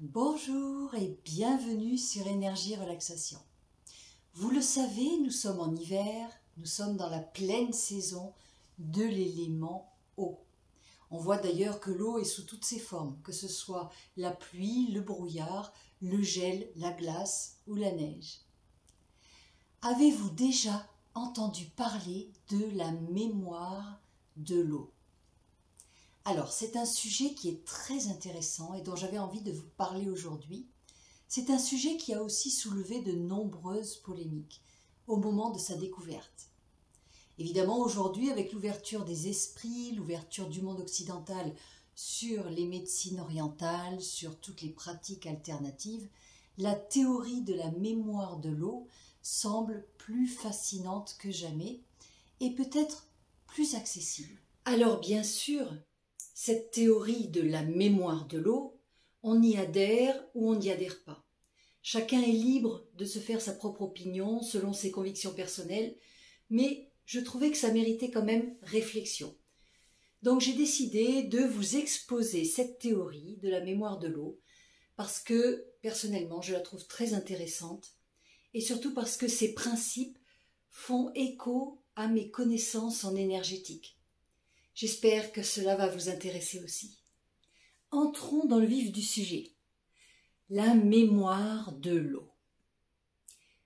Bonjour et bienvenue sur Énergie Relaxation. Vous le savez, nous sommes en hiver, nous sommes dans la pleine saison de l'élément eau. On voit d'ailleurs que l'eau est sous toutes ses formes, que ce soit la pluie, le brouillard, le gel, la glace ou la neige. Avez-vous déjà entendu parler de la mémoire de l'eau ? Alors, c'est un sujet qui est très intéressant et dont j'avais envie de vous parler aujourd'hui. C'est un sujet qui a aussi soulevé de nombreuses polémiques au moment de sa découverte. Évidemment, aujourd'hui, avec l'ouverture des esprits, l'ouverture du monde occidental sur les médecines orientales, sur toutes les pratiques alternatives, la théorie de la mémoire de l'eau semble plus fascinante que jamais et peut-être plus accessible. Alors bien sûr, cette théorie de la mémoire de l'eau, on y adhère ou on n'y adhère pas. Chacun est libre de se faire sa propre opinion selon ses convictions personnelles, mais je trouvais que ça méritait quand même réflexion. Donc j'ai décidé de vous exposer cette théorie de la mémoire de l'eau parce que personnellement je la trouve très intéressante et surtout parce que ses principes font écho à mes connaissances en énergétique. J'espère que cela va vous intéresser aussi. Entrons dans le vif du sujet. La mémoire de l'eau.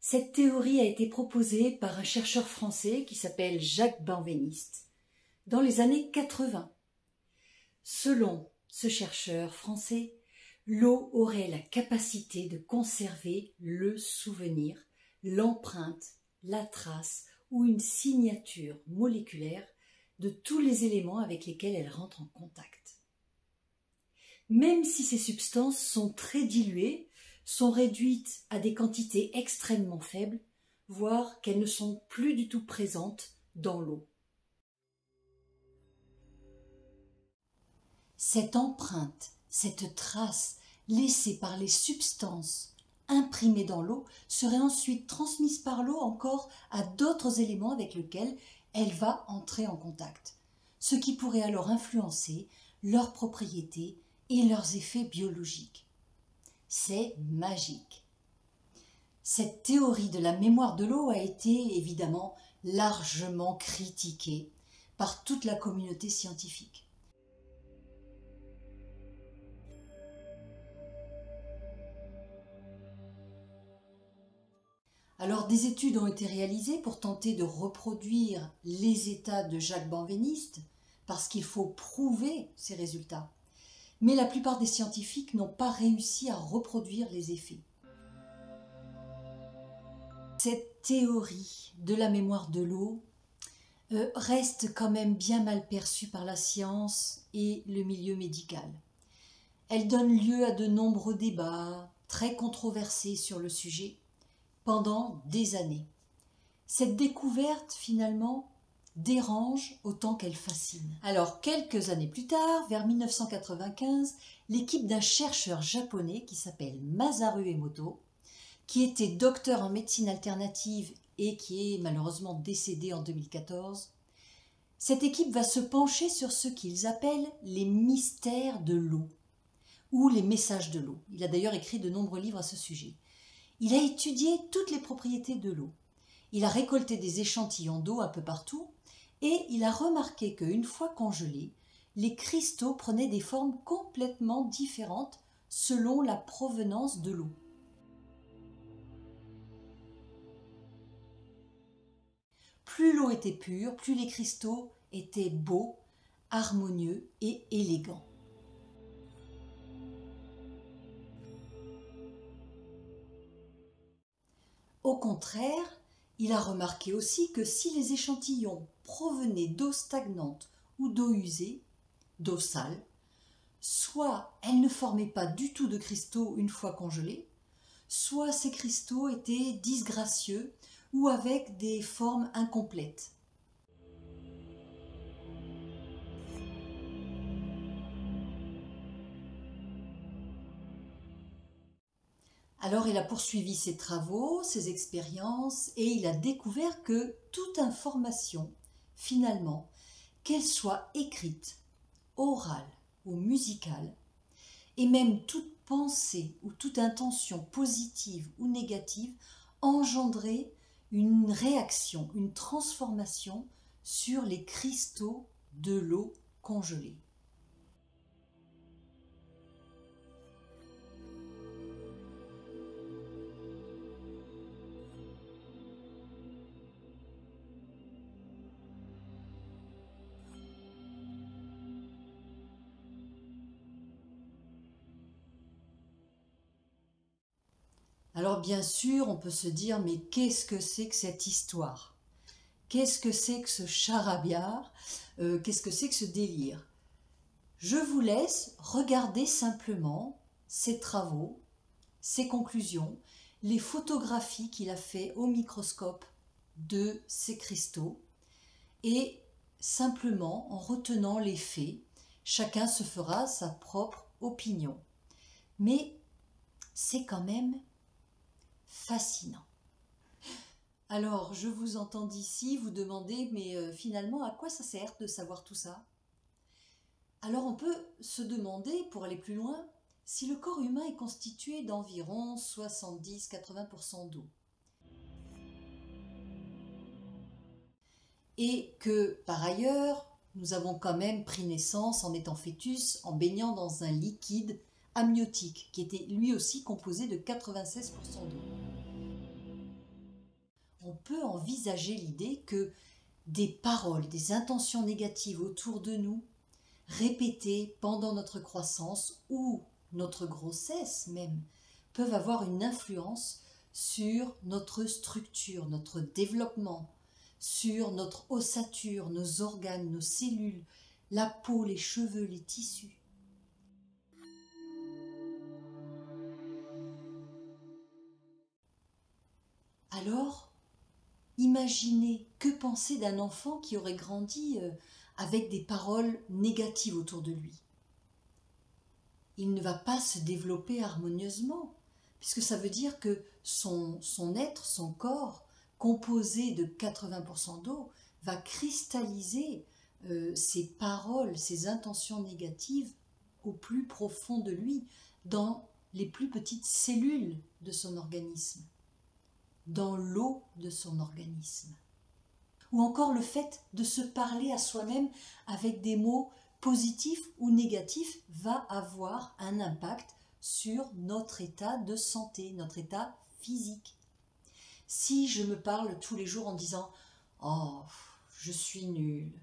Cette théorie a été proposée par un chercheur français qui s'appelle Jacques Benveniste dans les années 80. Selon ce chercheur français, l'eau aurait la capacité de conserver le souvenir, l'empreinte, la trace ou une signature moléculaire de tous les éléments avec lesquels elle rentre en contact. Même si ces substances sont très diluées, sont réduites à des quantités extrêmement faibles, voire qu'elles ne sont plus du tout présentes dans l'eau. Cette empreinte, cette trace laissée par les substances imprimées dans l'eau serait ensuite transmise par l'eau encore à d'autres éléments avec lesquels elle va entrer en contact, ce qui pourrait alors influencer leurs propriétés et leurs effets biologiques. C'est magique. Cette théorie de la mémoire de l'eau a été évidemment largement critiquée par toute la communauté scientifique. Alors des études ont été réalisées pour tenter de reproduire les états de Jacques Benveniste, parce qu'il faut prouver ces résultats. Mais la plupart des scientifiques n'ont pas réussi à reproduire les effets. Cette théorie de la mémoire de l'eau reste quand même bien mal perçue par la science et le milieu médical. Elle donne lieu à de nombreux débats très controversés sur le sujet pendant des années. Cette découverte, finalement, dérange autant qu'elle fascine. Alors, quelques années plus tard, vers 1995, l'équipe d'un chercheur japonais qui s'appelle Masaru Emoto, qui était docteur en médecine alternative et qui est malheureusement décédé en 2014, cette équipe va se pencher sur ce qu'ils appellent les mystères de l'eau, ou les messages de l'eau. Il a d'ailleurs écrit de nombreux livres à ce sujet. Il a étudié toutes les propriétés de l'eau. Il a récolté des échantillons d'eau un peu partout et il a remarqué qu'une fois congelés, les cristaux prenaient des formes complètement différentes selon la provenance de l'eau. Plus l'eau était pure, plus les cristaux étaient beaux, harmonieux et élégants. Au contraire, il a remarqué aussi que si les échantillons provenaient d'eau stagnante ou d'eau usée, d'eau sale, soit elles ne formaient pas du tout de cristaux une fois congelés, soit ces cristaux étaient disgracieux ou avec des formes incomplètes. Alors il a poursuivi ses travaux, ses expériences et il a découvert que toute information, finalement, qu'elle soit écrite, orale ou musicale, et même toute pensée ou toute intention positive ou négative engendrer une réaction, une transformation sur les cristaux de l'eau congelée. Alors bien sûr, on peut se dire, mais qu'est-ce que c'est que cette histoire? Qu'est-ce que c'est que ce charabia? Qu'est-ce que c'est que ce délire? Je vous laisse regarder simplement ses travaux, ses conclusions, les photographies qu'il a fait au microscope de ces cristaux et simplement en retenant les faits, chacun se fera sa propre opinion. Mais c'est quand même fascinant. Alors, je vous entends d'ici vous demander, mais finalement, à quoi ça sert de savoir tout ça? Alors, on peut se demander, pour aller plus loin, si le corps humain est constitué d'environ 70-80% d'eau. Et que, par ailleurs, nous avons quand même pris naissance en étant fœtus, en baignant dans un liquide amniotique, qui était lui aussi composé de 96% d'eau. On peut envisager l'idée que des paroles, des intentions négatives autour de nous, répétées pendant notre croissance ou notre grossesse même, peuvent avoir une influence sur notre structure, notre développement, sur notre ossature, nos organes, nos cellules, la peau, les cheveux, les tissus. Alors, imaginez que penser d'un enfant qui aurait grandi avec des paroles négatives autour de lui. Il ne va pas se développer harmonieusement, puisque ça veut dire que son être, son corps, composé de 80% d'eau, va cristalliser ses paroles, ses intentions négatives au plus profond de lui, dans les plus petites cellules de son organisme, dans l'eau de son organisme. Ou encore le fait de se parler à soi-même avec des mots positifs ou négatifs va avoir un impact sur notre état de santé, notre état physique. Si je me parle tous les jours en disant « Oh, je suis nulle,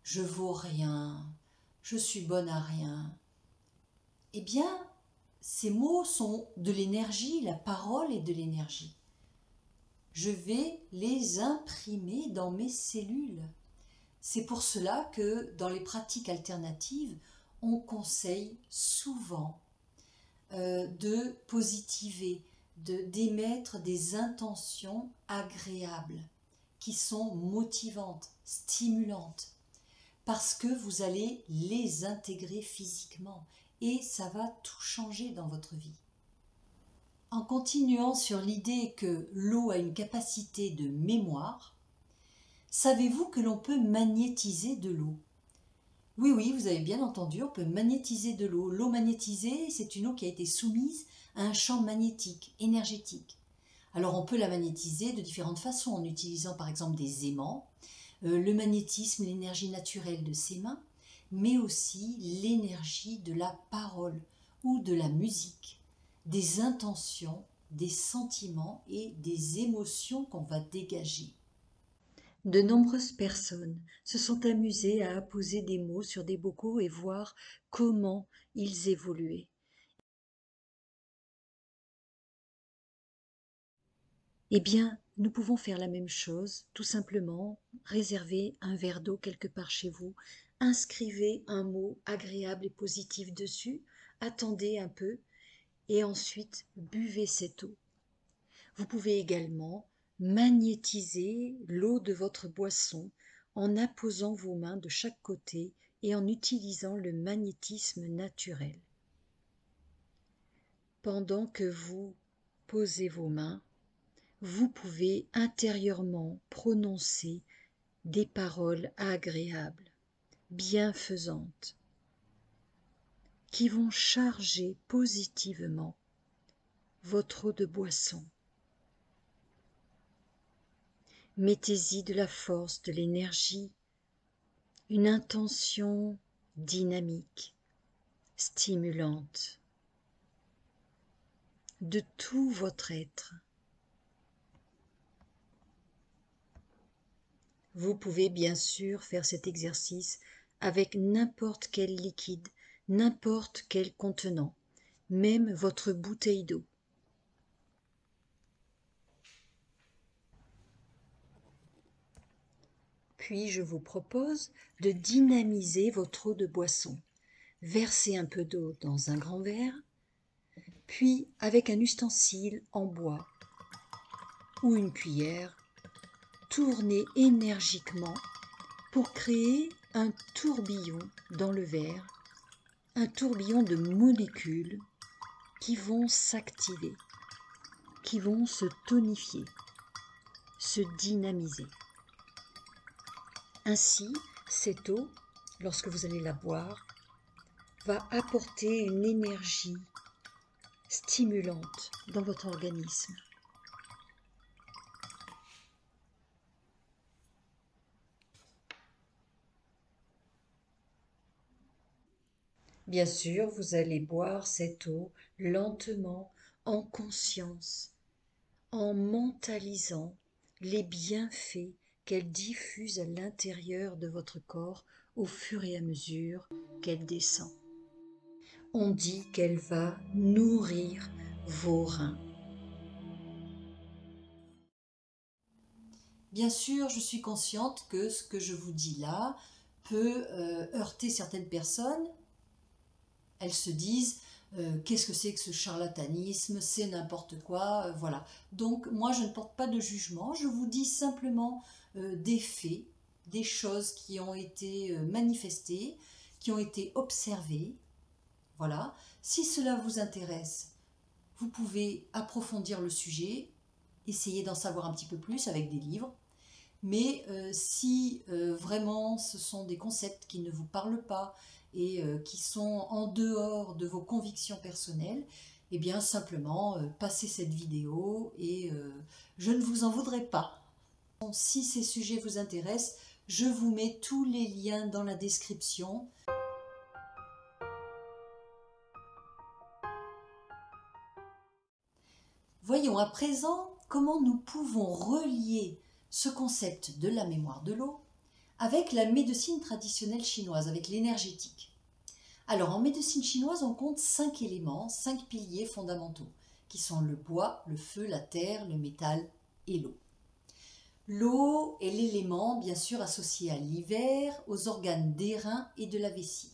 je vaux rien, je suis bonne à rien », eh bien, ces mots sont de l'énergie, la parole est de l'énergie. Je vais les imprimer dans mes cellules. C'est pour cela que dans les pratiques alternatives, on conseille souvent de positiver, d'émettre des intentions agréables, qui sont motivantes, stimulantes, parce que vous allez les intégrer physiquement et ça va tout changer dans votre vie. En continuant sur l'idée que l'eau a une capacité de mémoire, savez-vous que l'on peut magnétiser de l'eau? Oui, oui, vous avez bien entendu, on peut magnétiser de l'eau. L'eau magnétisée, c'est une eau qui a été soumise à un champ magnétique, énergétique. Alors on peut la magnétiser de différentes façons, en utilisant par exemple des aimants, le magnétisme, l'énergie naturelle de ses mains, mais aussi l'énergie de la parole ou de la musique, des intentions, des sentiments et des émotions qu'on va dégager. De nombreuses personnes se sont amusées à apposer des mots sur des bocaux et voir comment ils évoluaient. Eh bien, nous pouvons faire la même chose, tout simplement réserver un verre d'eau quelque part chez vous, inscrivez un mot agréable et positif dessus, attendez un peu et ensuite buvez cette eau. Vous pouvez également magnétiser l'eau de votre boisson en apposant vos mains de chaque côté et en utilisant le magnétisme naturel. Pendant que vous posez vos mains, vous pouvez intérieurement prononcer des paroles agréables, bienfaisantes, qui vont charger positivement votre eau de boisson. Mettez-y de la force, de l'énergie, une intention dynamique, stimulante, de tout votre être. Vous pouvez bien sûr faire cet exercice avec n'importe quel liquide, n'importe quel contenant, même votre bouteille d'eau. Puis je vous propose de dynamiser votre eau de boisson. Versez un peu d'eau dans un grand verre, puis avec un ustensile en bois ou une cuillère, tournez énergiquement pour créer un tourbillon dans le verre, un tourbillon de molécules qui vont s'activer, qui vont se tonifier, se dynamiser. Ainsi, cette eau, lorsque vous allez la boire, va apporter une énergie stimulante dans votre organisme. Bien sûr, vous allez boire cette eau lentement, en conscience, en mentalisant les bienfaits qu'elle diffuse à l'intérieur de votre corps au fur et à mesure qu'elle descend. On dit qu'elle va nourrir vos reins. Bien sûr, je suis consciente que ce que je vous dis là peut heurter certaines personnes. Elles se disent qu'est-ce que c'est que ce charlatanisme, c'est n'importe quoi, voilà. Donc moi je ne porte pas de jugement, je vous dis simplement des faits, des choses qui ont été manifestées, qui ont été observées, voilà. Si cela vous intéresse, vous pouvez approfondir le sujet, essayer d'en savoir un petit peu plus avec des livres. Mais si vraiment ce sont des concepts qui ne vous parlent pas et qui sont en dehors de vos convictions personnelles, eh bien simplement passez cette vidéo et je ne vous en voudrais pas. Si ces sujets vous intéressent, je vous mets tous les liens dans la description. Voyons à présent comment nous pouvons relier ce concept de la mémoire de l'eau avec la médecine traditionnelle chinoise, avec l'énergétique. Alors en médecine chinoise, on compte 5 éléments, 5 piliers fondamentaux, qui sont le bois, le feu, la terre, le métal et l'eau. L'eau est l'élément bien sûr associé à l'hiver, aux organes des reins et de la vessie.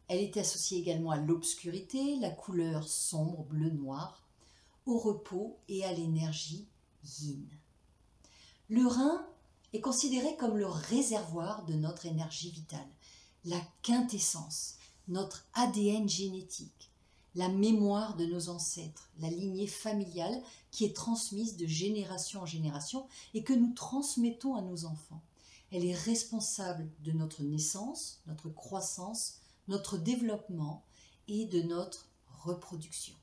Elle est associée également à l'obscurité, la couleur sombre, bleu-noir, au repos et à l'énergie yin. Le rein est considéré comme le réservoir de notre énergie vitale, la quintessence, notre ADN génétique, la mémoire de nos ancêtres, la lignée familiale qui est transmise de génération en génération et que nous transmettons à nos enfants. Elle est responsable de notre naissance, notre croissance, notre développement et de notre reproduction.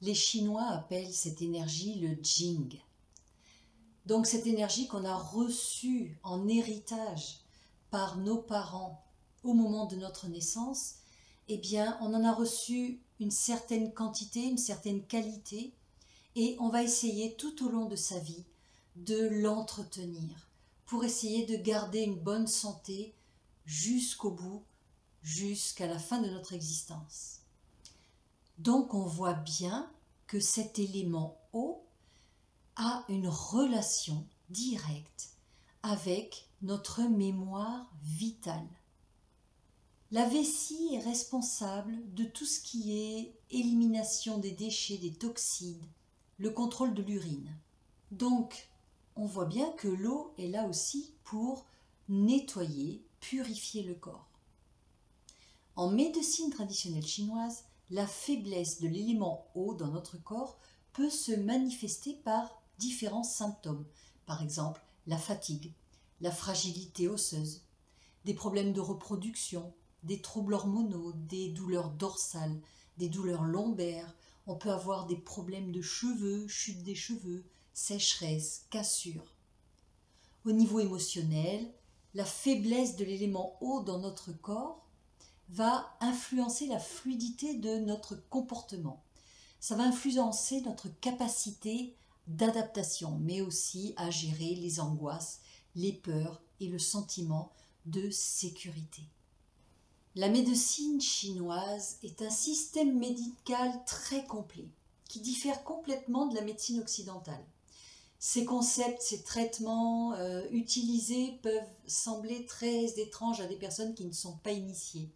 Les Chinois appellent cette énergie le Jing. Donc cette énergie qu'on a reçue en héritage par nos parents au moment de notre naissance, eh bien on en a reçu une certaine quantité, une certaine qualité et on va essayer tout au long de sa vie de l'entretenir pour essayer de garder une bonne santé jusqu'au bout, jusqu'à la fin de notre existence. Donc on voit bien que cet élément eau a une relation directe avec notre mémoire vitale. La vessie est responsable de tout ce qui est élimination des déchets, des toxines, le contrôle de l'urine. Donc, on voit bien que l'eau est là aussi pour nettoyer, purifier le corps. En médecine traditionnelle chinoise, la faiblesse de l'élément eau dans notre corps peut se manifester par différents symptômes. Par exemple, la fatigue, la fragilité osseuse, des problèmes de reproduction, des troubles hormonaux, des douleurs dorsales, des douleurs lombaires. On peut avoir des problèmes de cheveux, chute des cheveux, sécheresse, cassure. Au niveau émotionnel, la faiblesse de l'élément eau dans notre corps va influencer la fluidité de notre comportement. Ça va influencer notre capacité d'adaptation, mais aussi à gérer les angoisses, les peurs et le sentiment de sécurité. La médecine chinoise est un système médical très complet, qui diffère complètement de la médecine occidentale. Ces concepts, ces traitements utilisés peuvent sembler très étranges à des personnes qui ne sont pas initiées.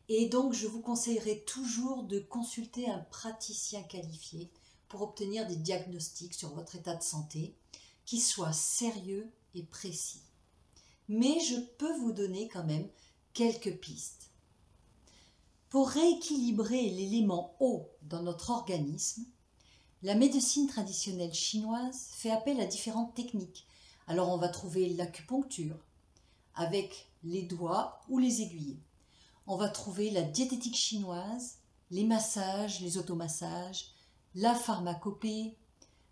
Et donc, je vous conseillerais toujours de consulter un praticien qualifié pour obtenir des diagnostics sur votre état de santé qui soient sérieux et précis. Mais je peux vous donner quand même quelques pistes. Pour rééquilibrer l'élément eau dans notre organisme, la médecine traditionnelle chinoise fait appel à différentes techniques. Alors on va trouver l'acupuncture avec les doigts ou les aiguilles. On va trouver la diététique chinoise, les massages, les automassages, la pharmacopée,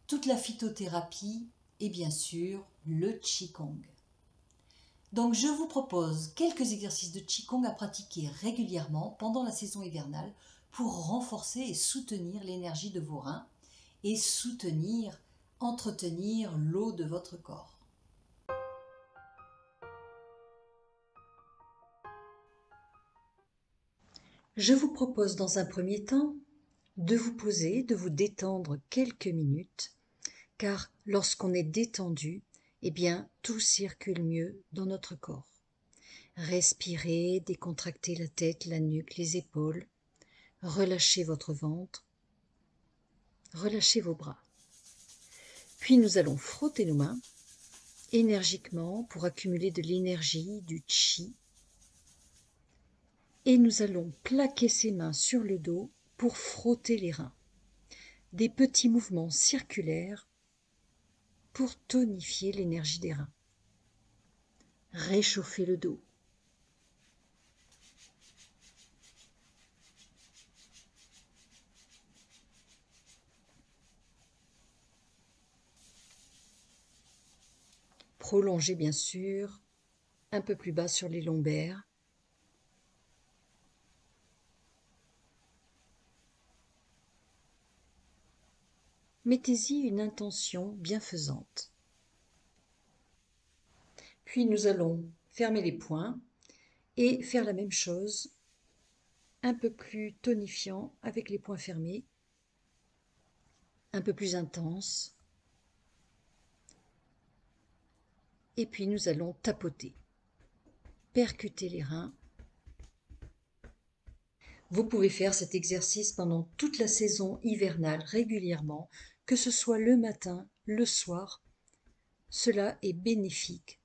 toute la phytothérapie et bien sûr le Qigong. Donc je vous propose quelques exercices de Qigong à pratiquer régulièrement pendant la saison hivernale pour renforcer et soutenir l'énergie de vos reins et entretenir l'eau de votre corps. Je vous propose dans un premier temps de vous poser, de vous détendre quelques minutes, car lorsqu'on est détendu, eh bien, tout circule mieux dans notre corps. Respirez, décontractez la tête, la nuque, les épaules, relâchez votre ventre, relâchez vos bras. Puis nous allons frotter nos mains énergiquement pour accumuler de l'énergie, du chi. Et nous allons plaquer ces mains sur le dos pour frotter les reins. Des petits mouvements circulaires pour tonifier l'énergie des reins. Réchauffer le dos. Prolongez bien sûr, un peu plus bas sur les lombaires. Mettez-y une intention bienfaisante. Puis nous allons fermer les poings et faire la même chose, un peu plus tonifiant avec les poings fermés, un peu plus intense. Et puis nous allons tapoter, percuter les reins. Vous pouvez faire cet exercice pendant toute la saison hivernale régulièrement, que ce soit le matin, le soir. Cela est bénéfique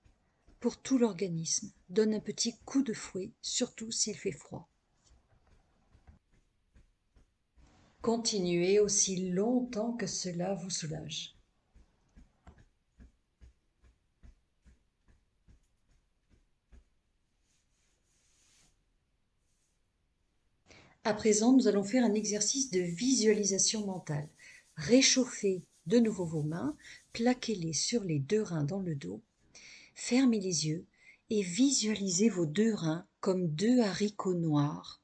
pour tout l'organisme. Donne un petit coup de fouet, surtout s'il fait froid. Continuez aussi longtemps que cela vous soulage. À présent, nous allons faire un exercice de visualisation mentale. Réchauffez de nouveau vos mains, plaquez-les sur les deux reins dans le dos, fermez les yeux et visualisez vos deux reins comme deux haricots noirs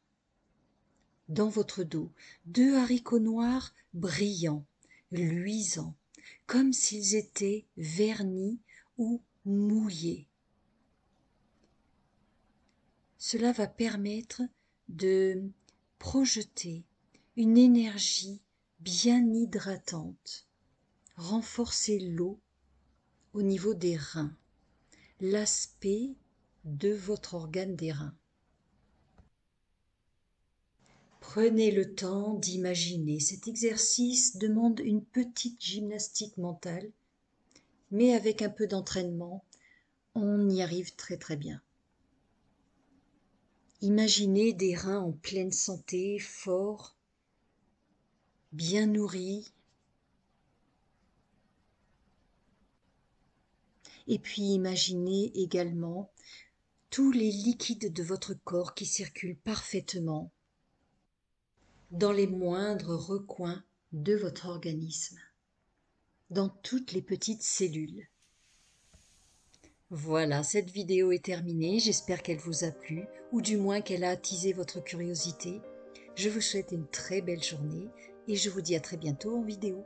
dans votre dos. Deux haricots noirs brillants, luisants, comme s'ils étaient vernis ou mouillés. Cela va permettre de projeter une énergie bien hydratante, renforcer l'eau au niveau des reins, l'aspect de votre organe des reins. Prenez le temps d'imaginer. Cet exercice demande une petite gymnastique mentale, mais avec un peu d'entraînement, on y arrive très très bien. Imaginez des reins en pleine santé, forts, bien nourris. Et puis imaginez également tous les liquides de votre corps qui circulent parfaitement dans les moindres recoins de votre organisme, dans toutes les petites cellules. Voilà, cette vidéo est terminée, j'espère qu'elle vous a plu, ou du moins qu'elle a attisé votre curiosité. Je vous souhaite une très belle journée et je vous dis à très bientôt en vidéo.